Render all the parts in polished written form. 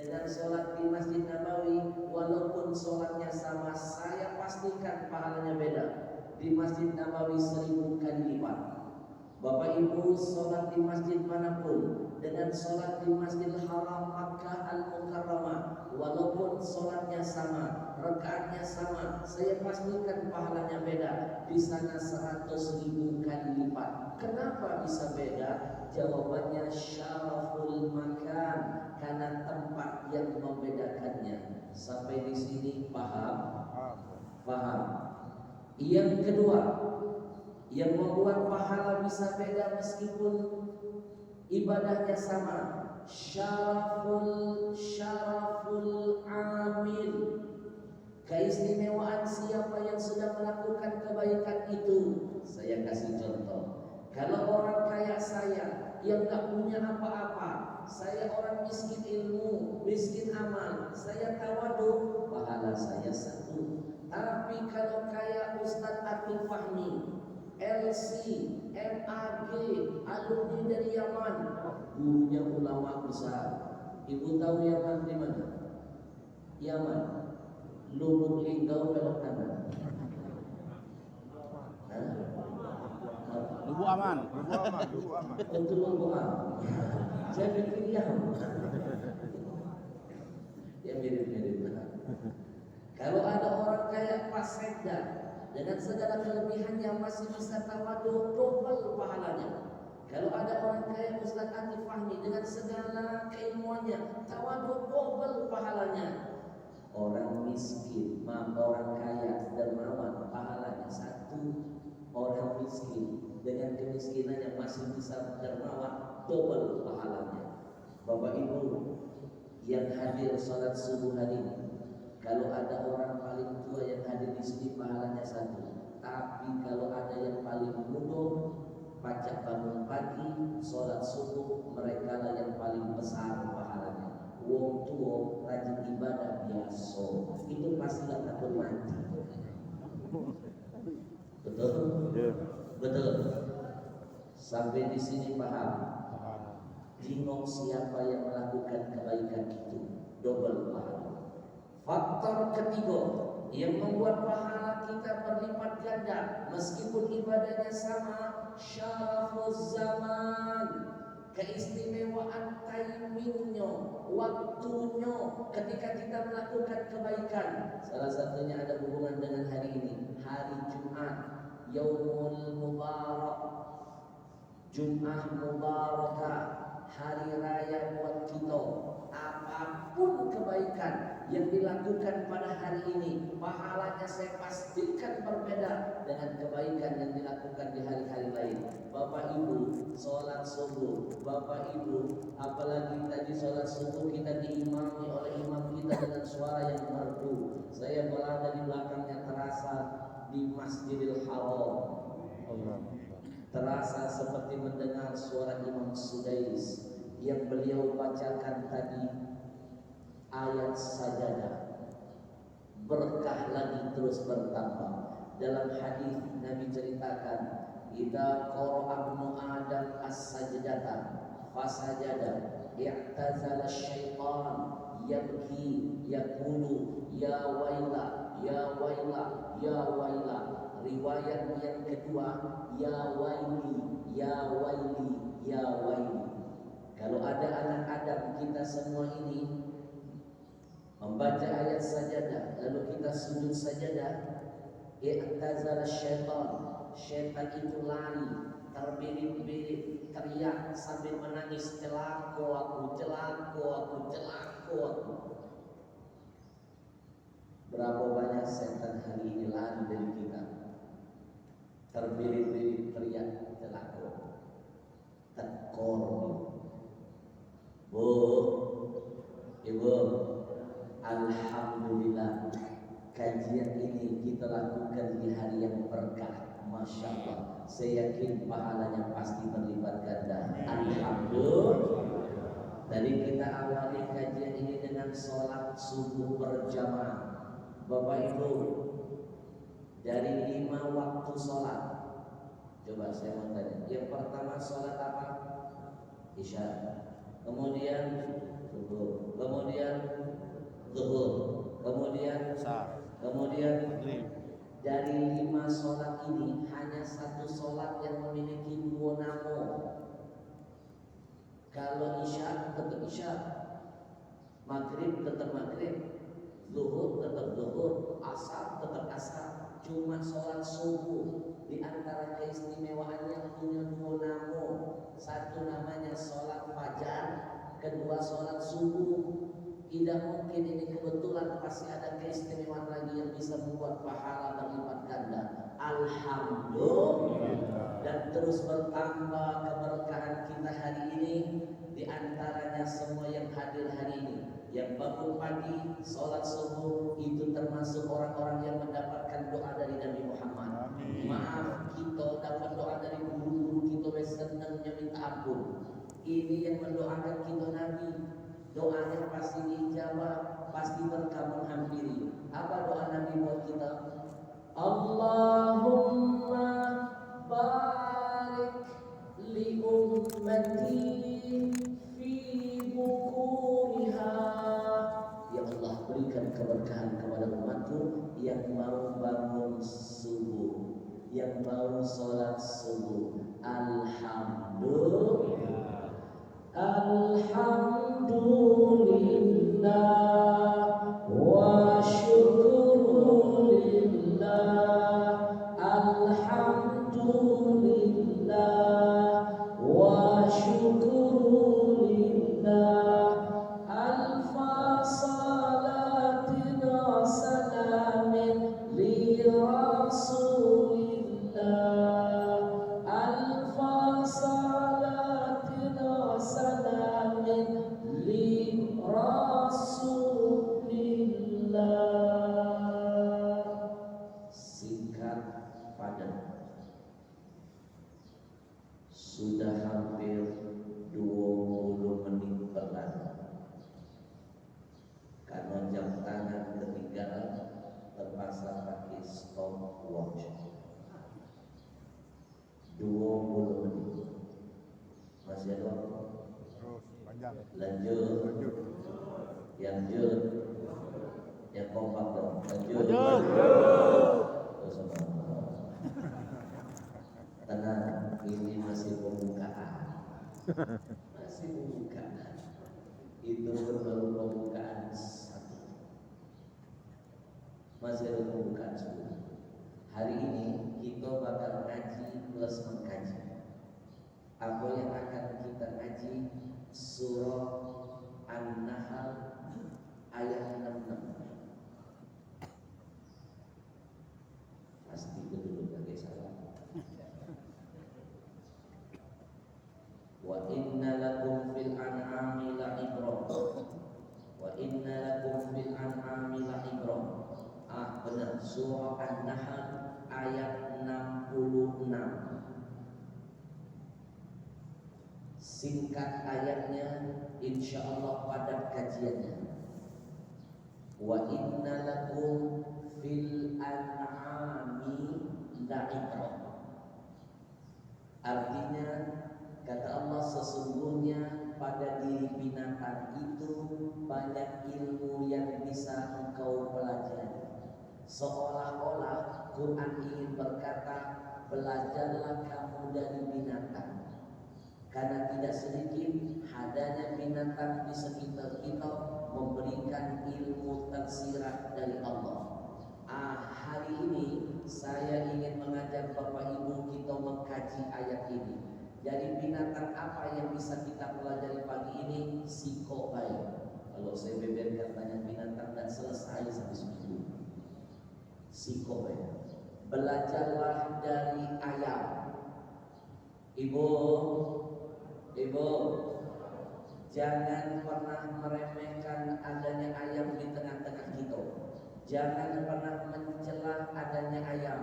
dengan sholat di Masjid Nabawi, walaupun sholatnya sama, saya pastikan pahalanya beda. Di Masjid Nabawi 1000 kali lipat. Bapak Ibu sholat di masjid manapun dengan sholat di Masjidil Haram Makkah Al-Mukarramah, walaupun sholatnya sama, rakaatnya sama, saya pastikan pahalanya beda. Di sana 100.000 kali lipat. Kenapa bisa beda? Jawabannya syaraful makan, karena tempat yang membedakannya. Sampai di sini paham? Paham. Yang kedua, yang membuat pahala bisa beda meskipun ibadahnya sama, syaraful amil, keistimewaan siapa yang sudah melakukan kebaikan itu. Saya kasih contoh. Kalau orang kayak saya yang gak punya apa-apa, saya orang miskin ilmu, miskin amal, saya tawadu, pahala saya 1. Tapi kalau kayak Ustadz Atul Fahmi, LC, MAG, alumni dari Yaman, gurunya ulama besar. Ibu tahu Yaman di mana? Yaman, Lubuk Linggau belok kanan. Lubu aman. Tentu Lubuk aman. Saya pikir Yaman. Ya mirip-mirip. Kalau ada orang kayak Pak Sekda dengan segala kelebihannya masih bisa tawadu, double pahalanya. Kalau ada orang kaya Ustaz Atif Fahmi dengan segala keilmuannya, tawadu, double pahalanya. Orang miskin, orang kaya dermawan, pahalanya 1. Orang miskin dengan kemiskinannya masih bisa dermawan, double pahalanya. Bapak Ibu yang hadir sholat subuh hari ini, kalau ada orang paling tua yang hadir di sini pahalanya 1. Tapi kalau ada yang paling muda, pajak bangun pagi, sholat subuh, mereka lah yang paling besar pahalanya. Wong tua rajin ibadah biasa, itu pasti gak takut mati. Betul? Betul. Sampai di sini paham? Jingok siapa yang melakukan kebaikan itu, double pahala. Faktor ketiga yang membuat pahala kita berlipat ganda meskipun ibadahnya sama, syarafuz zaman, keistimewaan timingnya, waktunya ketika kita melakukan kebaikan. Salah satunya ada hubungan dengan hari ini, hari Jumat, Yaumul Mubarak, Jumat Mubarakah, hari raya buat kita. Apapun kebaikan yang dilakukan pada hari ini, pahalanya saya pastikan berbeda dengan kebaikan yang dilakukan di hari-hari lain. Bapak Ibu sholat subuh, Bapak Ibu apalagi tadi sholat subuh kita diimami oleh imam kita dengan suara yang merdu. Saya berada di belakangnya terasa di Masjidil Haram, terasa seperti mendengar suara Imam Sudais yang beliau bacakan tadi ayat sajadah. Berkah lagi terus bertambah. Dalam hadis Nabi ceritakan, idza qara'a ibnu Adam as-sajdata fasajada i'tazala asy-syaitan yabki yaqulu ya waila ya waila ya waila. Riwayat yang kedua, ya waili ya waili ya waili. Kalau ada anak Adam kita semua ini membaca ayat sajadah lalu kita sujud sajadah, i'tazala syaitan, syaitan itu lari, terbirit-birit, teriak sambil menangis, celaka aku, celaka aku, celaka aku. Berapa banyak setan hari ini lari dari kita, terbirit-birit, teriak, celaka, tekor. Bu, Ibu, alhamdulillah kajian ini kita lakukan di hari yang berkah. Masya Allah, saya yakin pahalanya pasti berlipat ganda. Alhamdulillah. Tadi kita awali kajian ini dengan sholat subuh berjamaah. Bapak Ibu, dari 5 waktu sholat, coba saya mau tanya, yang pertama sholat apa? Isya. Kemudian subuh, kemudian zuhur. Kemudian dari 5 sholat ini hanya 1 sholat yang memiliki 2 nama. Kalau isya tetap isya, maghrib tetap maghrib, zuhur tetap zuhur, asar tetap asar. Cuma sholat subuh di antara keistimewaan yang punya 2 nama. Satu namanya sholat fajar, kedua sholat subuh. Tidak mungkin ini kebetulan, pasti ada keistimewaan lagi yang bisa membuat pahala berlipat ganda. Alhamdulillah. Dan terus bertambah keberkahan kita hari ini. Di antaranya semua yang hadir hari ini, yang bangun pagi sholat subuh, itu termasuk orang-orang yang mendapatkan doa dari Nabi Muhammad. Maaf, kita dapat doa dari guru-guru kita, senangnya minta ampun. Ini yang mendoakan kita Nabi. Doanya pasti dijawab, pasti berkah menghampiri. Apa doa Nabi buat kita? Allahumma barik li ummati fi bukuriha. Ya Allah, berikan keberkahan kepada umatku yang mau bangun subuh, yang mau sholat subuh. Alhamdulillah. Alhamdulillah wa syukrulillah. Alhamdulillah wa syukrulillah. Alfa salatin wa salamin li rasulillah. Alfa salatin wa salamin li rasulillah. Singkat padat, sudah hampir 20 menit berlalu. Karena jam tangan ketinggalan, terpaksa pakai stopwatch. 20 menit. Masih ada waktu? Terus panjang. Lanjut. Yang jut. Yang kompak dong. Lanjut. Terus apa? Tenang, ini masih pembukaan. Masih pembukaan. Itu baru pembukaan 1. Masih ada pembukaan 10. Hari ini kita bakal ngaji plus mengkaji. Apa yang akan kita ngaji? Surah An-Nahl ayat 66. Pasti itu dulu bagi salah. Wa inna lakum fil an'ami la'ibrah. Wa inna lakum fil an'ami la'ibrah. Benar, surah An-Nahl ayat 66. Singkat ayatnya, insyaallah padat kajiannya. Wa inna lakum fil an'ami la'ibrah. Artinya, kata Allah, sesungguhnya pada diri binatang itu banyak ilmu yang bisa engkau pelajari. Seolah-olah Quran ingin berkata, belajarlah kamu dari binatang. Karena tidak sedikit adanya binatang di sekitar kita memberikan ilmu tersirat dari Allah. Hari ini saya ingin mengajak Bapak Ibu kita mengkaji ayat ini. Jadi binatang apa yang bisa kita pelajari pagi ini? Siko baik. Kalau saya beberkan banyak binatang dan selesai sampai seminggu. Siko baik. Belajarlah dari ayam. Ibu, jangan pernah meremehkan adanya ayam di tengah-tengah kita. Jangan pernah mencela adanya ayam.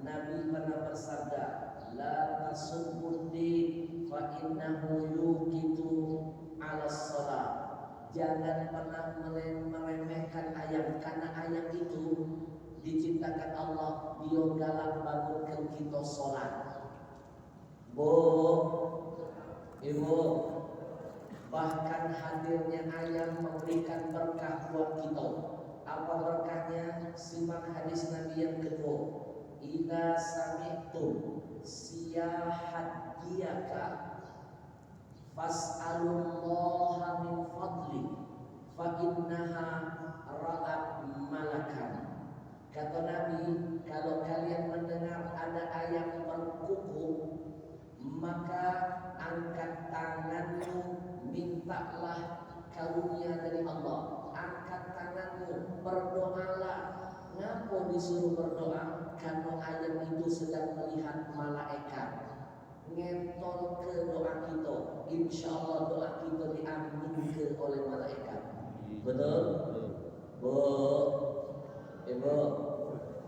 Nabi pernah bersabda, la tasubbudi fa innahu yuqitu 'ala shalah. Jangan pernah meremehkan ayam, karena ayam itu diciptakan Allah, dia galak bangunkan kita sholat. Bu, ibu, Bahkan hadirnya ayam memberikan berkah buat kita. Apa berkahnya? Simak hadis Nabi yang kedua. Idza sami'tum siyahadiyaka fas'alullaha min fadli fa innaha ra'at malakan. Kata Nabi, kalau kalian mendengar ada ayam berkuku, maka angkat tanganmu, mintalah karunia dari Allah. Angkat tanganmu, berdoalah. Ngapa disuruh berdoa? Karena ayam itu sedang melihat malaikat ngentol ke doa kita. Insya Allah doa kita diaminkan oleh malaikat. Betul? Bu, Ibu,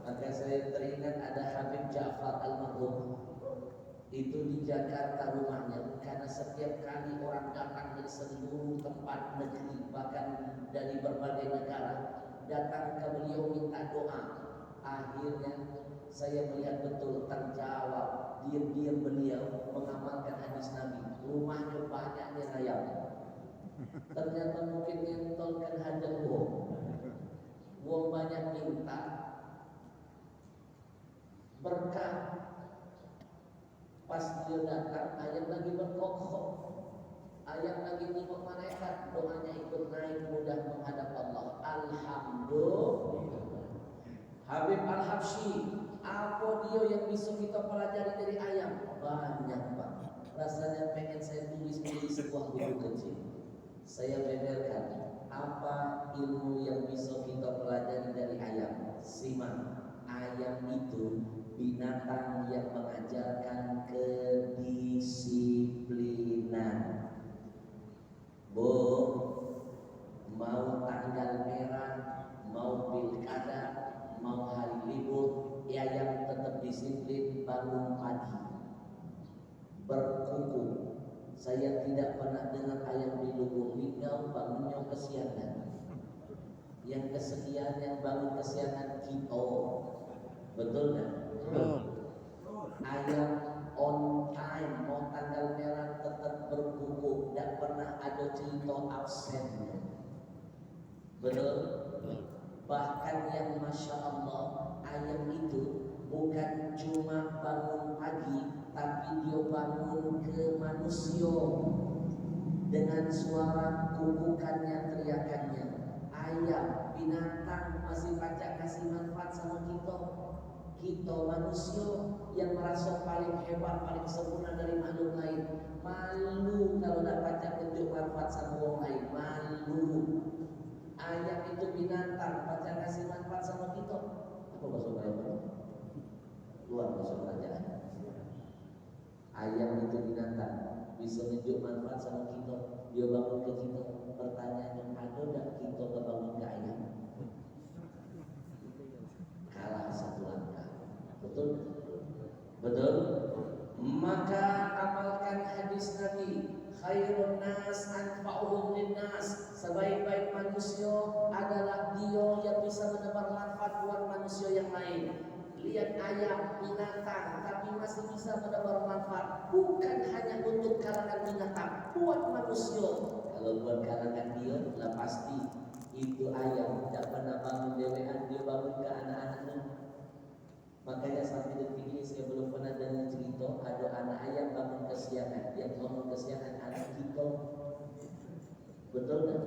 maka saya teringat ada Habib Ja'far Al-Marhum. Itu di Jakarta rumahnya, karena setiap kali orang datang dari seluruh tempat negeri, bahkan dari berbagai negara, datang ke beliau minta doa. Akhirnya saya melihat betul terjawab. Diam-diam beliau mengamalkan hadis Nabi. Rumahnya banyaknya ayam. Ternyata mungkin ngentolkan hadap wong banyak minta berkah. Pas dia datang, ayam lagi berkokok, ayam lagi nengok malaikat, doanya ikut naik mudah menghadap Allah. Alhamdulillah. Habib Al-Habsyi, apa dia yang bisa kita pelajari dari ayam? Banyak Pak. Rasanya pengen saya tulis menjadi sebuah buku kecil. Saya beberkan apa ilmu yang bisa kita pelajari dari ayam. Simak, ayam itu binatang yang mengajarkan kedisiplinan. Bu, mau tanggal merah, mau pilkada, mau hari libur, ayam tetap disiplin bangun pagi, berkuku. Saya tidak pernah dengar ayam di lubuk linggau bangunnya kesiangan. Yang kesedihan yang bangun kesiangan kita. Betul kan? Ayam on time, mau tanggal merah tetap berkuku, tidak pernah ada cerita absen. Betul? Bahkan yang Masya Allah, ayam itu bukan cuma bangun pagi, tapi dia bangun ke manusia dengan suara kukukannya, teriakannya. Ayam, binatang masih pacak kasih manfaat sama kita. Kita manusia yang merasa paling hebat, paling sempurna dari makhluk lain, malu kalau tidak pacak tunjuk manfaat sama orang lain. Malu. Ayam itu binatang, pacak kasih manfaat sama kita. Apa bahasa Melayu? Luar bahasa kerajaan. Ayam itu binatang, bisa tunjuk manfaat sama kita. Dia bangun ke kita. Pertanyaannya, ada tidak kita bangun ke ayam? Kalah satu langkah. Betul? Betul? Maka amalkan hadis Nabi, khairun nas anfa'uhum linnas. Sebaik-baik manusia adalah dia yang bisa menebar manfaat buat manusia yang lain. Lihat ayam, binatang, tapi masih bisa menebar manfaat. Bukan hanya untuk kalangan binatang, buat manusia. Kalau buat kalangan dia, lah pasti itu ayam tidak pernah bangun dewean, dia bangun ke anak-anaknya. Makanya sampai detik ini saya belum pernah dengar cerita ada anak ayam bangun kesiangan. Yang bangun kesiangan anak kita. Betul kan?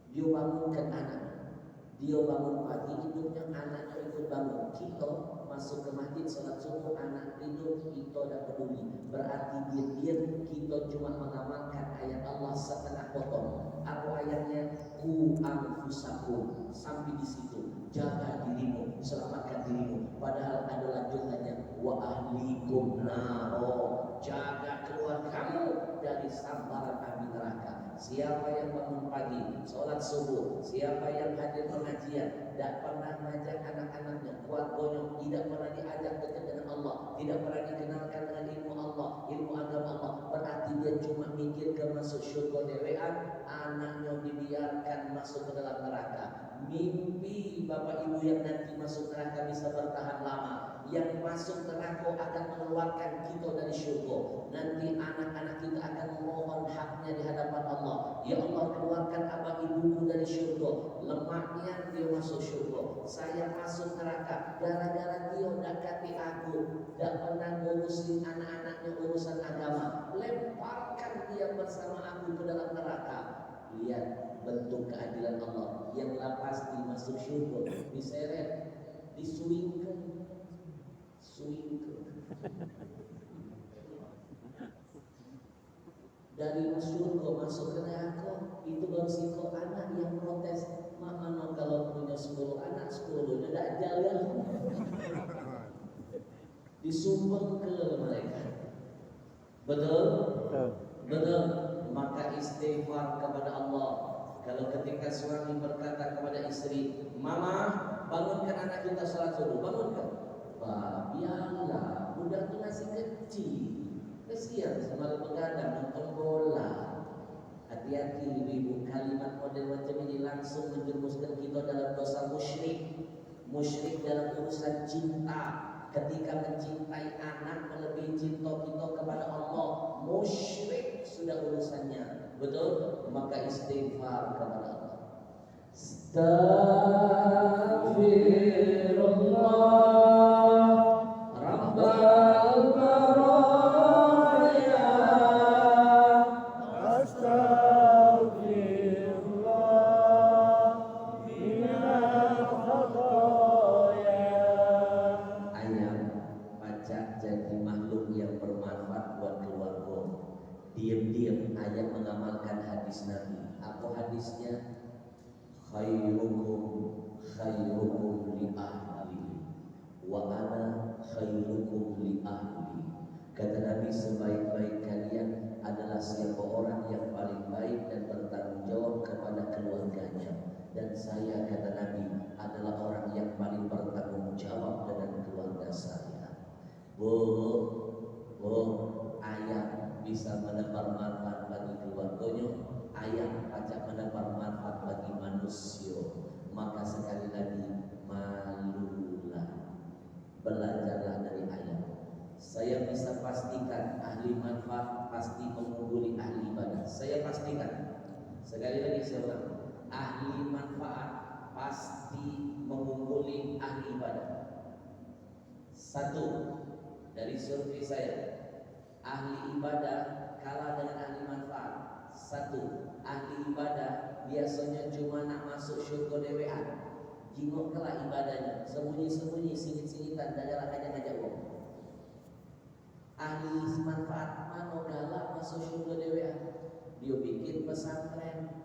Dia bangunkan anak. Dia bangun pagi, hidupnya anaknya ikut bangun. Kita masuk ke masjid salat subuh, anak tidur, kita tidak peduli. Berarti diam-diam kita cuma mengamalkan ayat Allah setengah potong. Apa ayatnya? Ku anfusakum. Sampai di situ. Jaga dirimu, selamatkan dirimu. Padahal ada lanjutannya. Wa ahlikum naro. Jaga keluargamu dari sambaran api neraka. Siapa yang bangun pagi, sholat subuh, siapa yang hadir pengajian, tidak pernah mengajak anak-anaknya, keluarganya, tidak pernah diajak dekat dengan Allah, tidak pernah dikenalkan dengan ilmu Allah, ilmu agama Allah, berarti dia cuma mikir ke masuk syurga dewean, anaknya dibiarkan masuk ke dalam neraka. Mimpi bapak ibu yang nanti masuk neraka bisa bertahan lama, yang masuk neraka akan mengeluarkan kita dari syurga. Nanti anak-anak kita akan memohon haknya di hadapan Allah. Ya Allah, keluarkan abang ibuku dari syurga. Lemaknya dia masuk syurga, saya masuk neraka gara-gara dia dekati aku, tidak pernah ngurusin anak-anaknya urusan agama. Lemparkan dia bersama aku ke dalam neraka. Lihat bentuk keadilan Allah. Yang pasti masuk syurga diseret, disuingkan. Dari surga masuk ke neraka, itu baru siko anak yang protes. Mama kalau punya 10 anak 10 tidak jalan. Disumbang ke mereka. Betul? Betul. Maka istighfar kepada Allah. Kalau ketika suami berkata kepada istri, Mama bangunkan anak kita salat subuh, bangunkan. Wah, biarlah, budak itu masih kecil, kesian semalam begadang nonton bola. Hati-hati ibu-ibu, kalimat model macam ini langsung menjerumuskan kita dalam dosa musyrik. Musyrik dalam urusan cinta. Ketika mencintai anak melebihi cinta kita kepada Allah, musyrik sudah urusannya. Betul? Maka istighfar kepada Allah. Astaghfirullah. Diam-diam ayat mengamalkan hadis Nabi. Apa hadisnya? Khairukum li ahli wa ana khairukum li ahli. Kata Nabi, sebaik-baik kalian adalah siapa orang yang paling baik dan bertanggung jawab kepada keluarganya. Dan saya, kata Nabi, adalah orang yang paling bertanggung jawab dengan keluarga saya. Ayat bisa menebar manfaat bagi keluarganya, ayat pacak menebar manfaat bagi manusia. Maka sekali lagi, malulah, belajarlah dari ayat. Saya bisa pastikan ahli manfaat pasti mengungguli ahli ibadah. Saya pastikan, sekali lagi saya ulang, ahli manfaat pasti mengungguli ahli ibadah. Satu, dari survei saya, ahli ibadah kalah dengan ahli manfaat. Satu, ahli ibadah biasanya cuma nak masuk syurga dewean, jingok kelah ibadahnya, sembunyi-sembunyi, singit-singitan, dalam aja ngajak wong. Ahli manfaat mana galak masuk syurga dewean, dia bikin pesantren,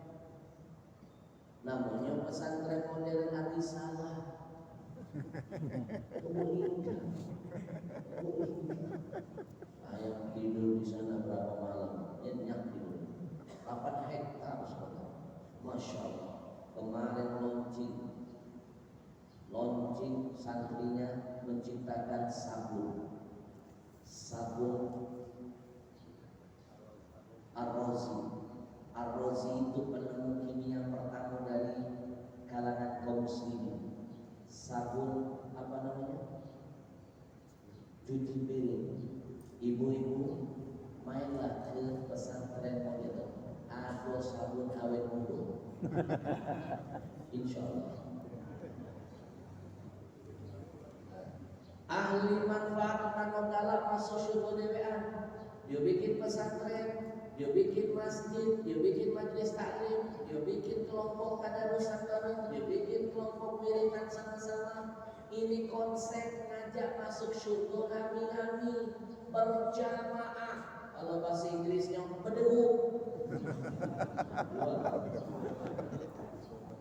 namanya pesantren modern arti salah. Ayam tidur di sana berapa malam, nyenyak tidur. 8 hektar saudara, masya Allah. Kemarin launching santrinya menciptakan sabun Ar-Razi itu penemu kimia pertama dari kalangan kaum muslimin. Sabun apa namanya? Cuci piring. Ibu-ibu mainlah ke pesantren modern, ada sabun awet muda. Insya Allah. Ahli manfaat manogala masuk syurga dewean. Dia bikin pesantren, dia bikin masjid, dia bikin majelis taklim, dia bikin kelompok tadarusan bareng, dia bikin kelompok wiridhan sama-sama. Ini konsep ngajak masuk syurga kami berjamaah. Kalau bahasa Inggrisnya berdegu.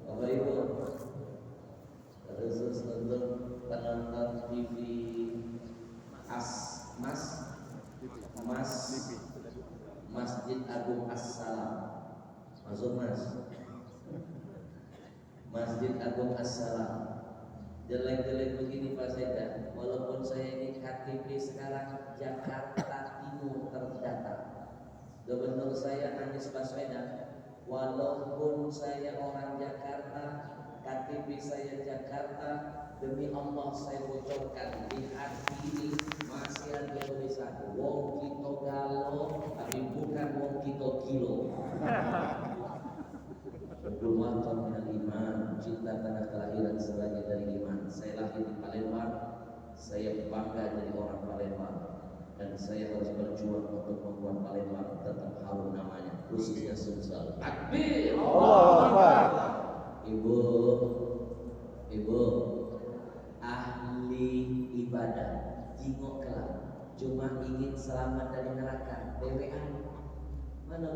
Bapak Ibu, khusus untuk penonton TV Masjid Agung As-Salam. Masuk Mas. Masjid Agung As-Salam. Jelek-jelek begini Pak Seda, walaupun saya ini KTP sekarang Jakarta Timur terdata. Gubernur saya Anies Baswedan, walaupun saya orang Jakarta, KTP KTP saya Jakarta. Demi Allah saya bocorkan di hati ini masih ada tulisan wong kita galo, tapi bukan wong kita kilo. Rumah minal iman, cinta tanah kelahiran sebagai dari iman. Saya lahir di Palembang, saya bangga jadi orang Palembang, dan saya harus berjuang untuk membuat Palembang tetap harum namanya, khususnya Sumsel. Takbir! Allahu Akbar. Ibu, ahli ibadah, jingok kelak, cuma ingin selamat dari neraka, BWA. Mana